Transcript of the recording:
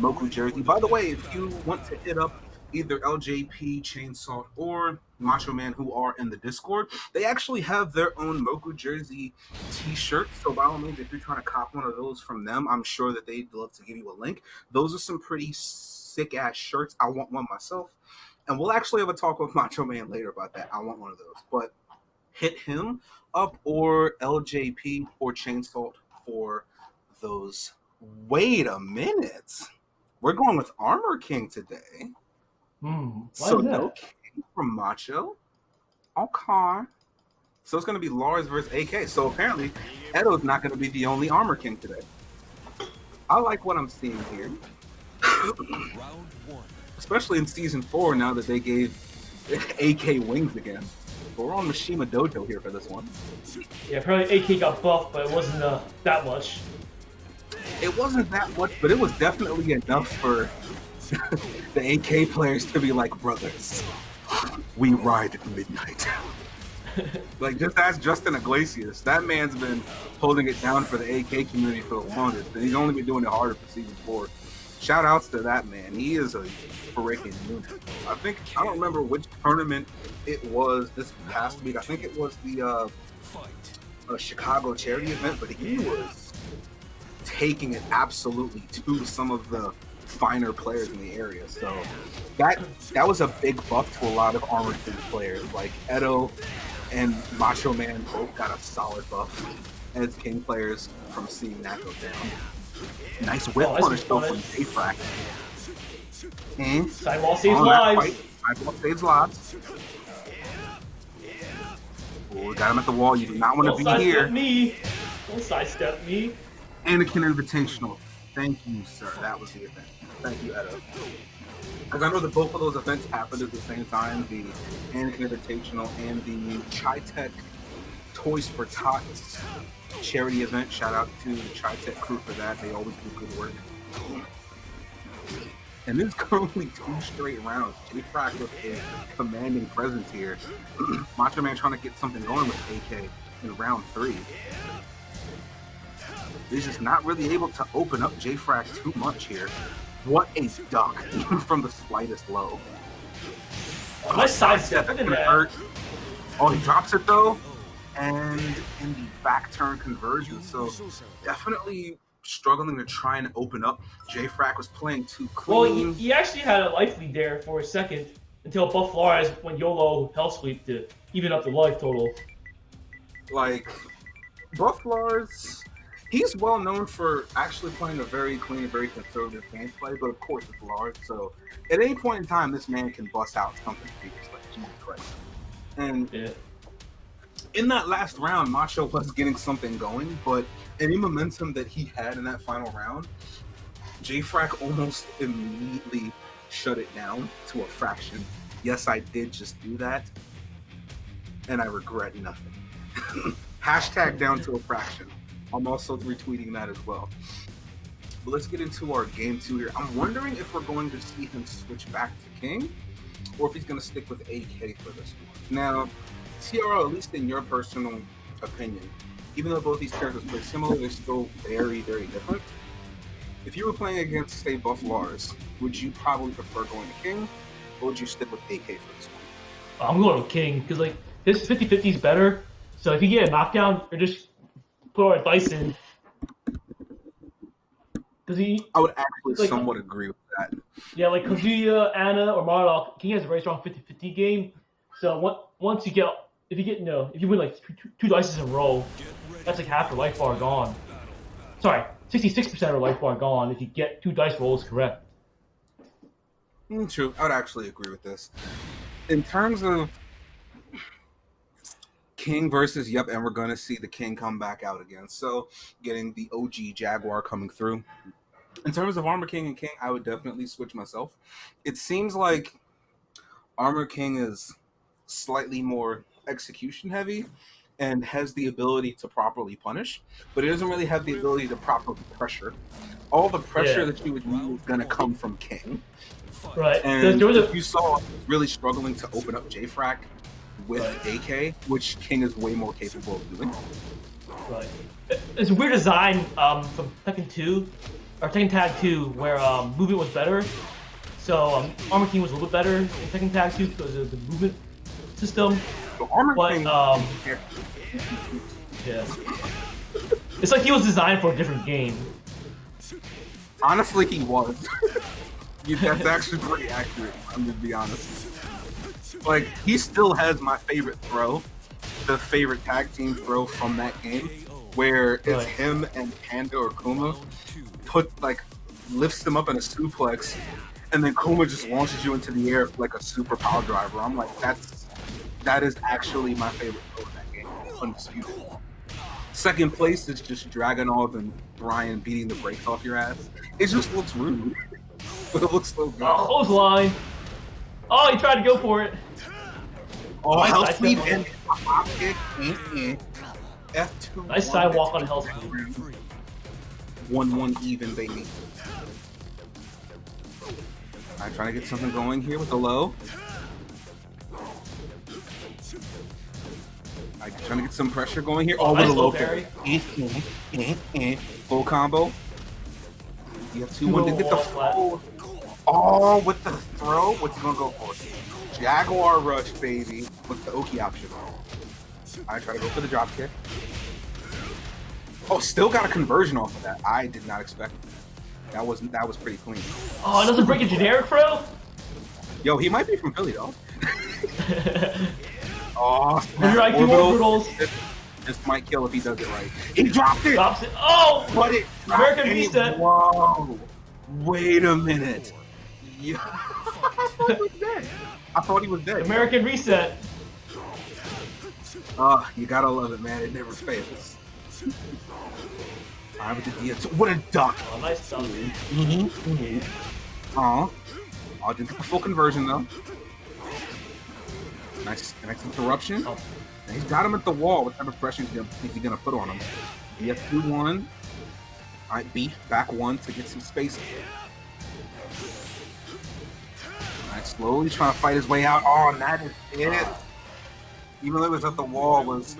Moku jersey. By the way, if you want to hit up either LJP, Chainsaw, or Macho Man who are in the Discord, they actually have their own Moku jersey t-shirt. So by all means, if you're trying to cop one of those from them, I'm sure that they'd love to give you a link. Those are some pretty sick ass shirts. I want one myself. And we'll actually have a talk with Macho Man later about that. I want one of those. But hit him up or LJP or Chainsaw for those. Wait a minute. We're going with Armor King today. Why So is that? no King from Macho. Okay. So it's going to be Lars versus AK. So apparently, Edo's not going to be the only Armor King today. I like what I'm seeing here. Especially in Season 4 now that they gave AK wings again. But we're on Mishima Dojo here for this one. Yeah, probably AK got buffed, but it wasn't that much. It wasn't that much, but it was definitely enough for the AK players to be like, brothers, we ride at midnight. Like, just ask Justin Iglesias. That man's been holding it down for the AK community for the longest, and he's only been doing it harder for Season 4. Shout outs to that man. He is a freaking unit. I don't remember which tournament it was this past week. I think it was the Chicago charity event, but he was taking it absolutely to some of the finer players in the area. So that was a big buff to a lot of Armored King players. Like Edo and Macho Man both got a solid buff as King players from seeing that go down. Nice whip punish though from JFrac. Sidewall saves lives. Sidewall saves lives. Oh, got him at the wall. You do not want to be here. Don't sidestep me. Anakin Invitational. Thank you, sir. That was the event. Thank you, Edo. Because I know that both of those events happened at the same time, the Anakin Invitational and the Chi-Tech Toys for Tots charity event. Shout out to the Chi-Tech crew for that. They always do good work. And this is currently 2 straight rounds. JFrac with a commanding presence here. Macho Man trying to get something going with AK in round 3. He's just not really able to open up JFrac too much here. What a duck, even from the slightest low. Nice sidestep. Look at that. Oh, he drops it though. And in the back turn conversion. So definitely struggling to try and open up. JFrac was playing too clean. Well, he actually had a life lead there for a second until Buff Lars went YOLO Hell Sweep to even up the life total. Like, Buff Lars, he's well known for actually playing a very clean, very conservative gameplay, but of course it's Lars, so at any point in time, this man can bust out something ridiculous, like Jesus Christ. And in that last round, Macho was getting something going, but any momentum that he had in that final round, JFrac almost immediately shut it down to a fraction. Yes, I did just do that, and I regret nothing. Hashtag down to a fraction. I'm also retweeting that as well. But let's get into our game 2 here. I'm wondering if we're going to see him switch back to King, or if he's going to stick with AK for this one. Now, TRL, at least in your personal opinion, even though both these characters play similar, they're still very, very different. If you were playing against, say, Buff Lars, would you probably prefer going to King, or would you stick with AK for this one? I'm going with King, because like this 50-50 is better. So if you get a knockdown, or just put our dice in. I would actually somewhat agree with that. Yeah, like Kazuya, Anna, or Marlock, King has a very strong 50-50 game. So once you get, if you win like two dice in a row, that's like half your life bar gone. Sorry, 66% of your life bar gone if you get 2 dice rolls correct. True, I would actually agree with this. In terms of King versus, and we're going to see the King come back out again. So getting the OG Jaguar coming through. In terms of Armor King and King, I would definitely switch myself. It seems like Armor King is slightly more execution heavy and has the ability to properly punish, but it doesn't really have the ability to properly pressure. All the pressure that you would need is going to come from King. Right. And you saw really struggling to open up JFrac with AK, which King is way more capable of doing. Right. It's a weird design from Tekken 2, or Tekken Tag 2, where movement was better. So Armor King was a little bit better in Tekken Tag 2 because of the movement system. The Armor But King. yeah, it's like he was designed for a different game. Honestly, he was. That's actually pretty accurate. I'm gonna be honest. Like, he still has my favorite throw, the favorite tag team throw from that game, where it's Right. him and Panda or Kuma lifts them up in a suplex, and then Kuma just launches you into the air like a super power driver. I'm like, that is actually my favorite throw in that game, undisputed. Second place is just Dragunov and Brian beating the brakes off your ass. It just looks rude, but it looks so good. Oh, clothesline. Oh, he tried to go for it. Oh, Nice Hell side Sweep step and pop kick. F2. Nice sidewalk on Hell Sweep. 1-1 even, baby. I'm trying to get something going here with the low. I'm trying to get some pressure going here. Oh, with nice a low low parry. parry. Full combo. You have 2-1 to get the flat. Oh, with the throw. What's he gonna go for? Jaguar Rush, baby, with the Oki option. I try to go for the drop kick. Oh, still got a conversion off of that. I did not expect that. That was pretty clean. Oh, it doesn't break a generic throw? Yo, he might be from Philly though. Oh, You're right, two more brutals. This might kill if he does it right. He dropped it! Drops it. Oh! But it American and reset. Whoa! Wait a minute. Yeah. I thought he was dead. I thought he was dead. American reset. You gotta love it, man. It never fails. Alright, with the D. What a duck! Oh, nice stuff. Oh, didn't get the full conversion though. Nice interruption. Oh. And he's got him at the wall. What type of pressure is he gonna put on him? Yes, 2-1. Alright, beat back 1 to get some space. Alright, slowly trying to fight his way out. Oh, and that is it. Even though it was at the wall, was